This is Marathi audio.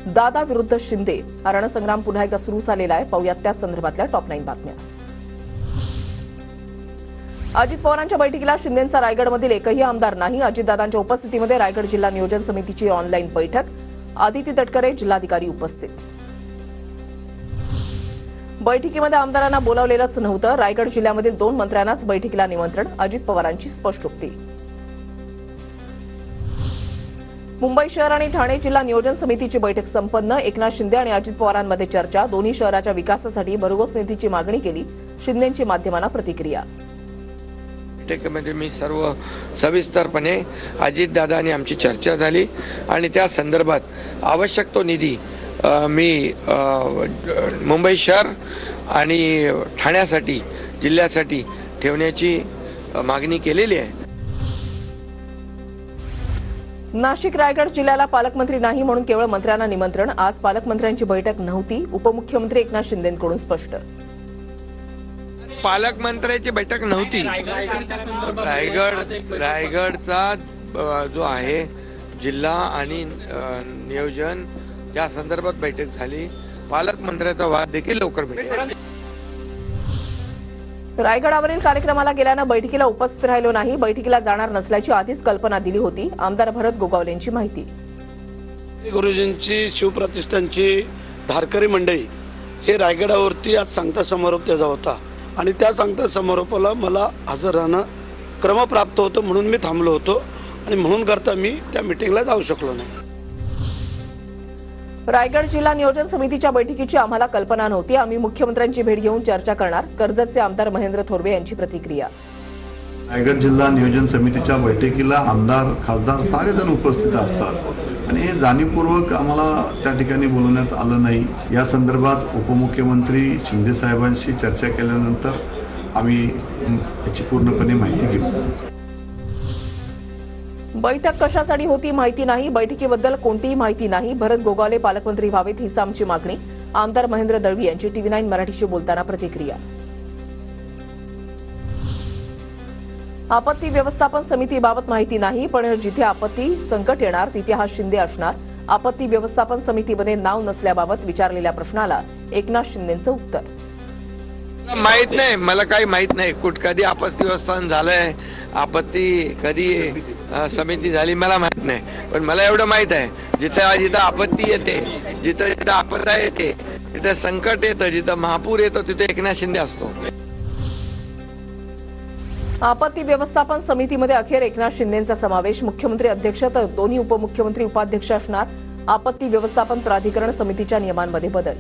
दादा विरुद्ध शिंदे हा रणसंग्राम पुन्हा एकदा सुरू झालेला आहे। पाहूयात त्या संदर्भातल्या टॉप 9 बातम्या। अजित पवारांच्या बैठकीला शिंदेंचा रायगडमधील एकही आमदार नाही। अजितदादांच्या उपस्थितीमध्ये रायगड जिल्हा नियोजन समितीची ऑनलाईन बैठक। आदिती तटकरे जिल्हाधिकारी उपस्थित। बैठकीमध्ये आमदारांना बोलावलेलंच नव्हतं। रायगड जिल्ह्यामधील 2 मंत्र्यांनाच बैठकीला निमंत्रण। अजित पवारांची स्पष्टोक्ती। मुंबई शहर आणि ठाणे जिल्हा नियोजन समितीची बैठक संपन्न। एकनाथ शिंदे आणि अजित पवारांमध्ये चर्चा। दोन्ही शहराच्या विकासासाठी भरघोस निधीची मागणी केली। शिंदेंची माध्यमांना प्रतिक्रिया। बैठकीमध्ये मी सर्व सविस्तरपणे अजितदादा आणि आमची चर्चा झाली आणि त्या संदर्भात आवश्यक तो निधी मी मुंबई शहर आणि ठाण्यासाठी जिल्ह्यासाठी ठेवण्याची मागणी केलेली आहे। नाशिक रायगड जिल्ह्याला पालकमंत्री नाही म्हणून केवळ मंत्र्यांना निमंत्रण। आज पालकमंत्र्यांची बैठक नव्हती। उपमुख्यमंत्री एकनाथ शिंदेंकडून स्पष्ट। पालकमंत्र्यांची बैठक नव्हती। रायगडचा जो आहे जिल्हा आणि नियोजन त्या संदर्भात बैठक झाली। पालकमंत्र्याचा वाद देखील लवकर भेटेल। रायगडावरील कार्यक्रमाला गेल्यानं बैठकीला उपस्थित राहिलो नाही। बैठकीला जाणार नसल्याची आधीच कल्पना दिली होती। आमदार भरत गोगावलेंची माहिती। गुरुजींची शिवप्रतिष्ठानची धारकरी मंडळी हे रायगडावरती आज सांगता समारोप त्याचा होता आणि त्या सांगता समारोपाला मला हजर राहणं क्रमप्राप्त होतं म्हणून मी थांबलो होतो आणि म्हणून करता मी त्या मीटिंगला जाऊ शकलो नाही। रायगड जिल्हा नियोजन समितीच्या बैठकीची आम्हाला कल्पना नव्हती। आम्ही मुख्यमंत्र्यांची भेट घेऊन चर्चा करणार। कर्जतचे आमदार महेंद्र थोरवे यांची प्रतिक्रिया। रायगड जिल्हा नियोजन समितीच्या बैठकीला आमदार खासदार सारेजण उपस्थित असतात आणि जाणीवपूर्वक आम्हाला त्या ठिकाणी बोलवण्यात आलं नाही। या संदर्भात उपमुख्यमंत्री शिंदे साहेबांशी चर्चा केल्यानंतर आम्ही याची पूर्णपणे माहिती घेऊ। बैठक कशासाठी होती माहिती नाही। बैठकीबद्दल कोणतीही माहिती नाही। भरत गोगावले पालकमंत्री व्हावेत हीच आमची मागणी। आमदार महेंद्र दळवी यांची TV9 मराठीशी बोलताना प्रतिक्रिया। आपत्ती व्यवस्थापन समितीबाबत माहिती नाही, पण जिथे आपत्ती संकट येणार तिथे हा शिंदे असणार। आपत्ती व्यवस्थापन समितीमध्ये नाव नसल्याबाबत विचारलेल्या प्रश्नाला एकनाथ शिंदेंचं उत्तर। माहित नाही, मला काही माहित नाही। कधी आपत्ती व्यवस्थापन झालंय, आपत्ती कधी समिती झाली मला माहित नाही। पण मला एवढं माहित आहे जिथं आपत्ती येते, जिथं आपदा येते, जिथं संकट येतं, जिथं महापूर येतो तिथे एकनाथ शिंदे असतो। आपत्ती व्यवस्थापन समितीमध्ये अखेर एकनाथ शिंदेंचा समावेश। मुख्यमंत्री अध्यक्ष तर दोन्ही उपमुख्यमंत्री उपाध्यक्ष असणार। आपत्ती व्यवस्थापन प्राधिकरण समितीच्या नियमांमध्ये बदल।